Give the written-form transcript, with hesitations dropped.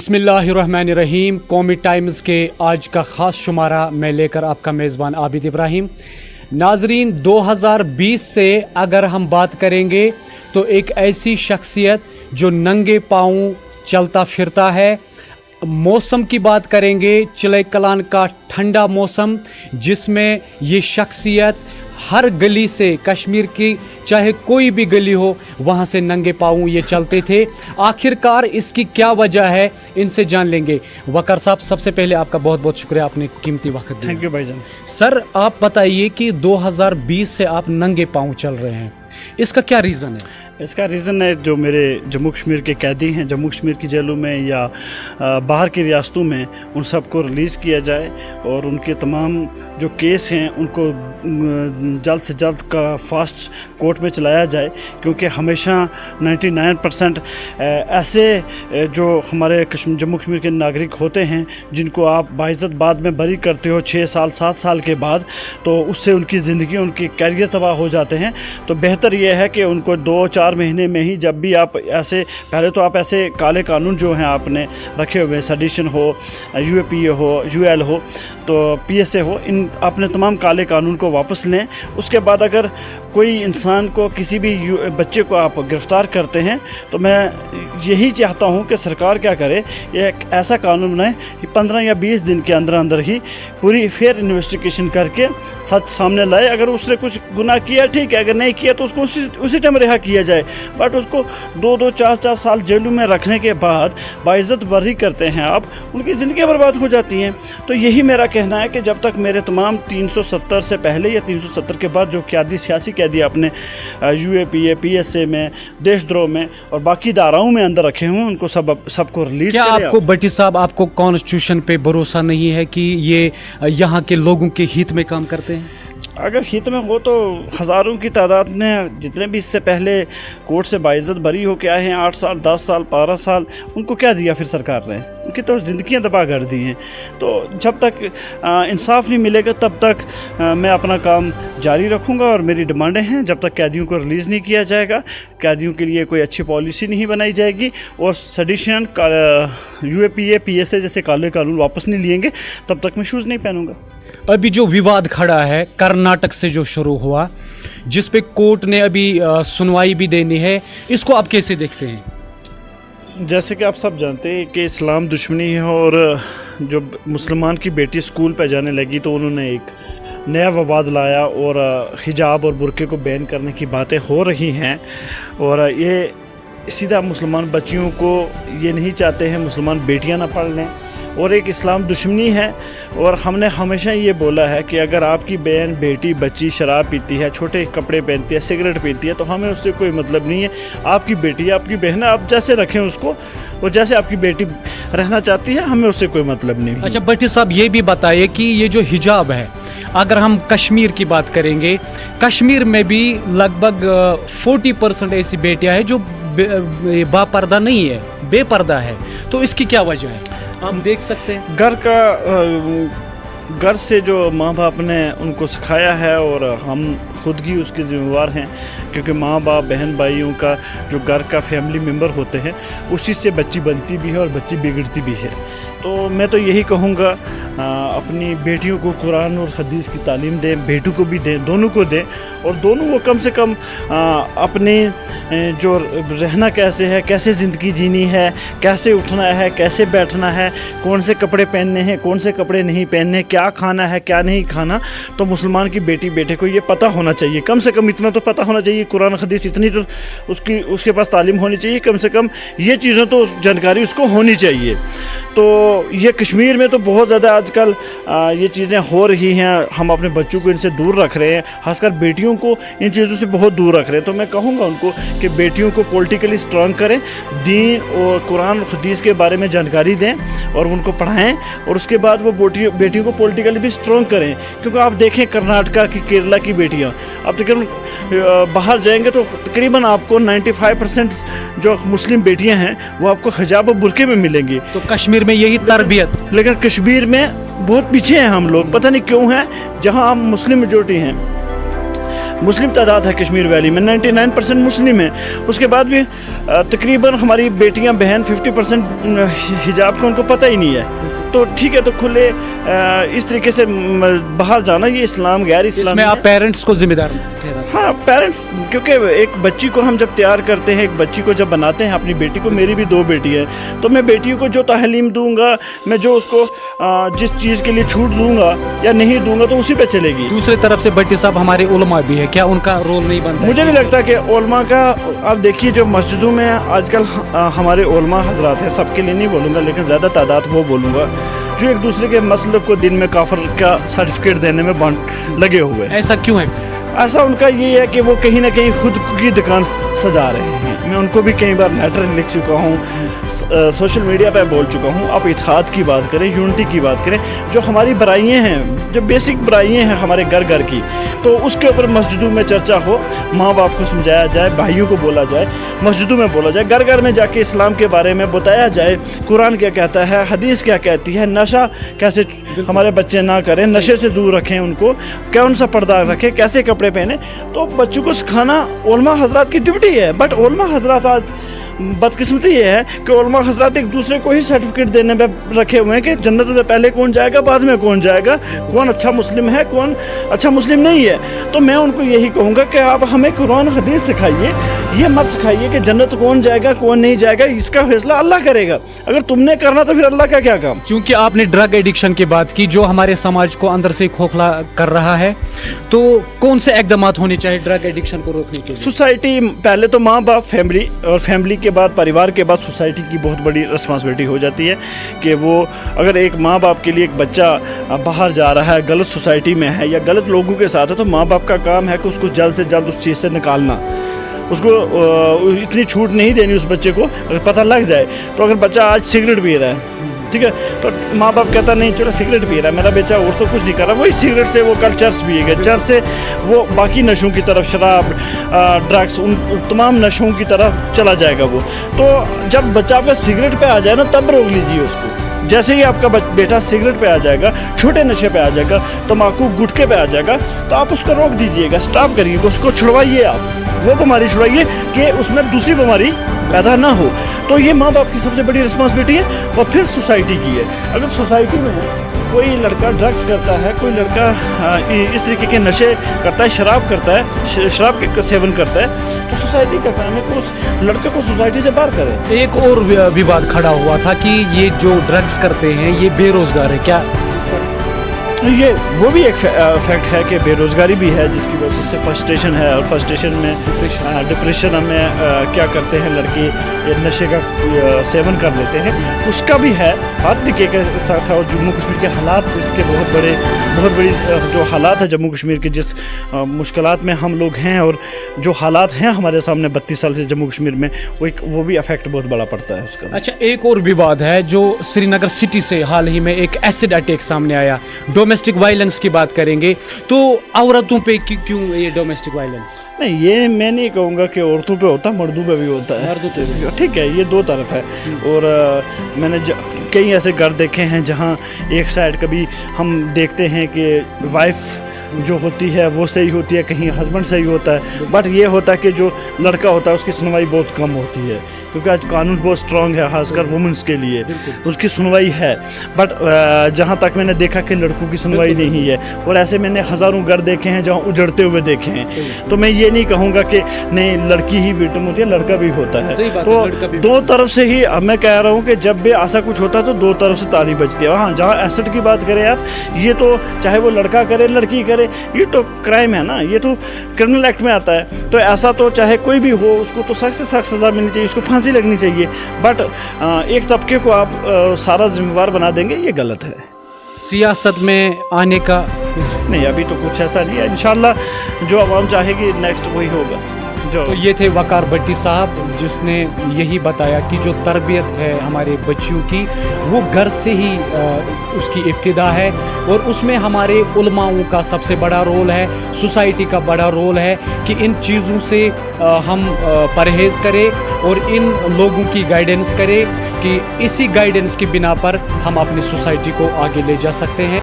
बिस्मिल्लाहिर्रहमानिर्रहीम। कौमी टाइम्स के आज का ख़ास शुमारा मैं लेकर आपका मेज़बान आबिद इब्राहिम। नाजरीन, 2020 से अगर हम बात करेंगे तो एक ऐसी शख्सियत जो नंगे पाँव चलता फिरता है। मौसम की बात करेंगे, चिले कलान का ठंडा मौसम, जिसमें ये शख्सियत हर गली से, कश्मीर की चाहे कोई भी गली हो, वहाँ से नंगे पाँव ये चलते थे। आखिरकार इसकी क्या वजह है, इनसे जान लेंगे। वकार साहब, सबसे पहले आपका बहुत बहुत शुक्रिया, आपने कीमती वक्त दिया। थैंक यू भाईजान। सर, आप बताइए कि 2020 से आप नंगे पाँव चल रहे हैं, इसका क्या रीज़न है? इसका रीज़न है, जो मेरे जम्मू कश्मीर के कैदी हैं जम्मू कश्मीर की जेलों में या बाहर की रियासतों में, उन सबको रिलीज़ किया जाए और उनके तमाम जो केस हैं उनको जल्द से जल्द का फास्ट कोर्ट में चलाया जाए। क्योंकि हमेशा 99% ऐसे जो हमारे जम्मू कश्मीर के नागरिक होते हैं जिनको आप बाइज़्ज़त बाद में बरी करते हो 6 साल 7 साल के बाद, तो उससे उनकी ज़िंदगी, उनके कैरियर तबाह हो जाते हैं। तो बेहतर यह है कि उनको 2-4 महीने में ही, जब भी आप ऐसे, पहले तो आप ऐसे काले कानून जो हैं आपने रखे हुए, सेडिशन हो, UAPA हो, UL हो, तो PSA हो, इन अपने तमाम काले कानून को वापस लें। उसके बाद अगर कोई इंसान को, किसी भी बच्चे को आप गिरफ़्तार करते हैं, तो मैं यही चाहता हूं कि सरकार क्या करे, ये एक ऐसा कानून बनाए कि 15 या 20 दिन के अंदर अंदर ही पूरी फेयर इन्वेस्टिगेशन करके सच सामने लाए। अगर उसने कुछ गुनाह किया ठीक है, अगर नहीं किया तो उसको उसी टाइम रिहा किया जाए। बट उसको 2-2, 4-4 साल जेलों में रखने के बाद बाइज़्ज़त बरी करते हैं आप, उनकी ज़िंदगी बर्बाद हो जाती हैं। तो यही मेरा कहना है कि जब तक मेरे तमाम 370 से पहले या 370 के बाद जो कैदी, सियासी कैदी अपने UAPA, PSA में, देशद्रोह में और बाकी दाराओं में अंदर रखे हुए, उनको सबको रिलीज़ क्या आपको भट्टी साहब, आपको कॉन्स्टिट्यूशन पे भरोसा नहीं है कि ये यहाँ के लोगों के हित में काम करते हैं? अगर हित में हो तो हज़ारों की तादाद में जितने भी इससे पहले कोर्ट से बाइज़्ज़त बरी हो के आए हैं, 8 साल, 10 साल, 12 साल, उनको क्या दिया फिर सरकार ने? उनकी तो ज़िंदगियां तबाह कर दी हैं। तो जब तक इंसाफ नहीं मिलेगा तब तक मैं अपना काम जारी रखूँगा। और मेरी डिमांडें हैं, जब तक कैदियों को रिलीज़ नहीं किया जाएगा, कैदियों के लिए कोई अच्छी पॉलिसी नहीं बनाई जाएगी और सेडिशन, UAPA, PSA जैसे काले कानून वापस नहीं लिएंगे, तब तक मैं शूज़ नहीं पहनूँगा। अभी जो विवाद खड़ा है कर्नाटक से जो शुरू हुआ, जिस पे कोर्ट ने अभी सुनवाई भी देनी है, इसको आप कैसे देखते हैं? जैसे कि आप सब जानते हैं कि इस्लाम दुश्मनी है, और जो मुसलमान की बेटी स्कूल पे जाने लगी तो उन्होंने एक नया विवाद लाया और हिजाब और बुर्के को बैन करने की बातें हो रही हैं। और ये सीधा मुसलमान बच्चियों को, ये नहीं चाहते हैं मुसलमान बेटियां ना पढ़ लें, और एक इस्लाम दुश्मनी है। और हमने हमेशा ये बोला है कि अगर आपकी बहन, बेटी, बच्ची शराब पीती है, छोटे कपड़े पहनती है, सिगरेट पीती है, तो हमें उससे कोई मतलब नहीं है। आपकी बेटी है, आपकी बहन है, आप जैसे रखें उसको, और जैसे आपकी बेटी रहना चाहती है, हमें उससे कोई मतलब नहीं है। अच्छा भट्टी साहब, ये भी बताइए कि ये जो हिजाब है, अगर हम कश्मीर की बात करेंगे, कश्मीर में भी लगभग 40% ऐसी बेटियां हैं जो बापर्दा नहीं है, बेपर्दा है। तो इसकी क्या वजह है, हम देख सकते हैं? घर से जो माँ बाप ने उनको सिखाया है, और हम खुद ही उसके ज़िम्मेवार हैं। क्योंकि माँ बाप, बहन भाइयों का जो घर का फैमिली मेम्बर होते हैं, उसी से बच्ची बनती भी है और बच्ची बिगड़ती भी है। तो मैं तो यही कहूँगा, अपनी बेटियों को कुरान और हदीस की तालीम दें, बेटों को भी दें, दोनों को दें, और दोनों को कम से कम अपने जो रहना कैसे है, कैसे ज़िंदगी जीनी है, कैसे उठना है, कैसे बैठना है, कौन से कपड़े पहनने हैं, कौन से कपड़े नहीं पहनने, क्या खाना है, क्या नहीं खाना, तो मुसलमान की बेटी बेटे को ये पता होना चाहिए। कम से कम इतना तो पता होना चाहिए, कुरान हदीस इतनी तो उसके पास तालीम होनी चाहिए, कम से कम ये चीज़ें तो जानकारी उसको होनी चाहिए। तो ये कश्मीर में तो बहुत ज़्यादा आजकल ये चीज़ें हो रही हैं। हम अपने बच्चों को इनसे दूर रख रहे हैं, खासकर बेटियों को इन चीज़ों से बहुत दूर रख रहे हैं। तो मैं कहूँगा उनको कि बेटियों को पॉलिटिकली स्ट्रांग करें, दीन और कुरान और हदीस के बारे में जानकारी दें और उनको पढ़ाएं, और उसके बाद वो बेटियों को पॉलिटिकली भी स्ट्रांग करें। क्योंकि आप देखें कर्नाटका की, केरला की बेटियाँ, आप तकरीबन बाहर जाएंगे तो तकरीबन आपको 95% जो मुस्लिम बेटियां हैं वो आपको हिजाब और बुर्के में मिलेंगी। तो कश्मीर में यही तरबियत, लेकिन कश्मीर में बहुत पीछे हैं हम लोग, पता नहीं क्यों हैं। जहां हम मुस्लिम मेजॉरिटी हैं, मुस्लिम तादाद है कश्मीर वैली में, 99% मुस्लिम है। उसके बाद भी तकरीबन हमारी बेटियां बहन 50% हिजाब का उनको पता ही नहीं है। तो ठीक है, तो खुले इस तरीके से बाहर जाना, ये इस्लाम गैर इस्लाम इसमें आप पेरेंट्स को जिम्मेदार ठहराते हैं। हाँ, पेरेंट्स, क्योंकि एक बच्ची को हम जब तैयार करते हैं, एक बच्ची को जब बनाते हैं, अपनी बेटी को, मेरी भी 2 बेटी है, तो मैं बेटियों को जो तालीम दूंगा, मैं जो उसको जिस चीज़ के लिए छूट दूंगा या नहीं दूंगा, तो उसी पे चलेगी। दूसरी तरफ से भट्टी साहब हमारे उलमा भी है, क्या उनका रोल नहीं बनता? मुझे नहीं लगता कि उलमा का, आप देखिए जो मस्जिदों में आजकल हमारे उलमा हजरात हैं, सबके लिए नहीं बोलूँगा लेकिन ज़्यादा तादाद वो बोलूँगा, जो एक दूसरे के मसलब को दिन में काफिर का सर्टिफिकेट देने में लगे हुए हैं। ऐसा क्यों है? ऐसा उनका ये है कि वो कहीं ना कहीं खुद की दुकान सजा रहे हैं। मैं उनको भी कई बार लेटर लिख चुका हूँ, सोशल मीडिया पे बोल चुका हूँ, आप इत्तेहाद की बात करें, यूनिटी की बात करें, जो हमारी बुराइयाँ हैं, जो बेसिक बुराइयाँ हैं हमारे घर घर की, तो उसके ऊपर मस्जिदों में चर्चा हो, माँ बाप को समझाया जाए, भाइयों को बोला जाए, मस्जिदों में बोला जाए, घर घर में जाके इस्लाम के बारे में बताया जाए, कुरान क्या कहता है, हदीस क्या कहती है, नशा कैसे हमारे बच्चे ना करें, नशे से दूर रखें उनको, कौन सा पर्दा रखें, कैसे कपड़े पहने, तो बच्चों को सिखाना उलमा हजरात की ड्यूटी है। बट उलमा हजरात आज बदकिस्मती ये है कि उलमा हजरात एक दूसरे को ही सर्टिफिकेट देने में रखे हुए हैं कि जन्नत में पहले कौन जाएगा, बाद में कौन जाएगा, कौन अच्छा मुस्लिम है, कौन अच्छा मुस्लिम नहीं है। तो मैं उनको यही कहूँगा कि आप हमें कुरान हदीस सिखाइए, ये मत सिखाइए कि जन्नत कौन जाएगा कौन नहीं जाएगा, इसका फैसला अल्लाह करेगा। अगर तुमने करना तो फिर अल्लाह का क्या काम। क्योंकि आपने ड्रग एडिक्शन की बात की, जो हमारे समाज को अंदर से खोखला कर रहा है, तो कौन से इक़दाम होने चाहिए ड्रग एडिक्शन को रोकने के लिए? सोसाइटी, पहले तो माँ बाप, फैमिली, और फैमिली के बाद परिवार के बाद सोसाइटी की बहुत बड़ी रिस्पांसिबिलिटी हो जाती है कि वो, अगर एक माँ बाप के लिए एक बच्चा बाहर जा रहा है, गलत सोसाइटी में है या गलत लोगों के साथ है, तो माँ बाप का काम है कि उसको जल्द से जल्द उस चीज़ से निकालना, उसको इतनी छूट नहीं देनी उस बच्चे को। अगर पता लग जाए, तो अगर बच्चा आज सिगरेट पी रहा है, ठीक है, तो माँ बाप कहता नहीं चलो सिगरेट पी रहा है मेरा बच्चा, और तो कुछ नहीं कर रहा, वही सिगरेट से वो कल चर्स पिएगा, चर्स से वो बाकी नशों की तरफ, शराब, ड्रग्स, उन तमाम नशों की तरफ चला जाएगा वो। तो जब बच्चा आपका सिगरेट पे आ जाए ना, तब रोक लीजिए उसको। जैसे ही आपका बेटा सिगरेट पे आ जाएगा, छोटे नशे पे आ जाएगा, तम्बाकू गुटखे पे आ जाएगा, तो आप उसको रोक दीजिएगा, स्टॉप करिएगा, उसको छुड़वाइए, आप वो बीमारी छुड़ाइए कि उसमें दूसरी बीमारी पैदा ना हो। तो ये माँ बाप की सबसे बड़ी रिस्पॉन्सिबिलिटी है। और फिर सोसाइटी की है। अगर सोसाइटी में कोई लड़का ड्रग्स करता है, कोई लड़का इस तरीके के नशे करता है, शराब करता है, शराब के सेवन करता है, तो सोसाइटी का काम है कि उस लड़के को सोसाइटी से बाहर करे। एक और विवाद खड़ा हुआ था कि ये जो ड्रग्स करते हैं ये बेरोजगार है, क्या ये वो भी एक फैक्ट है कि बेरोज़गारी भी है, जिसकी वजह से फ्रस्ट्रेशन है, और फ्रस्ट्रेशन में डिप्रेशन में क्या करते हैं लड़के, नशे का सेवन कर लेते हैं, उसका भी है। हर तरीके के साथ, और जम्मू कश्मीर के हालात, जिसके बहुत बड़ी जो हालात है जम्मू कश्मीर के, जिस मुश्किलात में हम लोग हैं, और जो हालात हैं हमारे सामने 32 साल से जम्मू कश्मीर में, वो भी अफेक्ट बहुत बड़ा पड़ता है उसका। अच्छा, एक और विवाद है जो श्रीनगर सिटी से हाल ही में एक एसिड अटैक सामने आया। डोमेस्टिक वायलेंस की बात करेंगे तो औरतों पे क्यों ये डोमेस्टिक वायलेंस? नहीं, ये मैं नहीं कहूँगा कि औरतों पे होता, मर्दों पे भी होता है। ठीक है, ये दो तरफ है। और मैंने कई ऐसे घर देखे हैं जहाँ एक साइड कभी हम देखते हैं कि वाइफ जो होती है वो सही होती है, कहीं हस्बैंड सही होता है, बट ये होता है कि जो लड़का होता है उसकी सुनवाई बहुत कम होती है, क्योंकि आज कानून बहुत स्ट्रॉन्ग है, खासकर वुमेंस के लिए उसकी सुनवाई है। बट जहाँ तक मैंने देखा कि लड़कों की सुनवाई नहीं है, और ऐसे मैंने हज़ारों घर देखे हैं जहाँ उजड़ते हुए देखे हैं। तो मैं ये नहीं कहूँगा कि नहीं लड़की ही विक्टिम होती है, लड़का भी होता है। तो दो तरफ से ही मैं कह रहा हूँ कि जब भी ऐसा कुछ होता है तो दो तरफ से ताली बजती है। हाँ, जहाँ एसिड की बात करें आप, ये तो चाहे वो लड़का करे लड़की करे, ये तो क्राइम है ना, ये तो क्रिमिनल एक्ट में आता है। तो ऐसा तो चाहे कोई भी हो, उसको तो सख्त से सख्त सज़ा मिलनी चाहिए, उसको फांसी लगनी चाहिए। बट एक तबके को आप सारा जिम्मेवार बना देंगे, ये गलत है। सियासत में आने का नहीं, अभी तो कुछ ऐसा नहीं है। इंशाल्लाह जो आवाम चाहेगी नेक्स्ट वही होगा। तो ये थे वकार भट्टी साहब, जिसने यही बताया कि जो तरबियत है हमारे बच्चों की वो घर से ही उसकी इब्तिदा है, और उसमें हमारे उलमाओं का सबसे बड़ा रोल है, सोसाइटी का बड़ा रोल है कि इन चीज़ों से हम परहेज़ करें और इन लोगों की गाइडेंस करें कि इसी गाइडेंस की बिना पर हम अपनी सोसाइटी को आगे ले जा सकते हैं।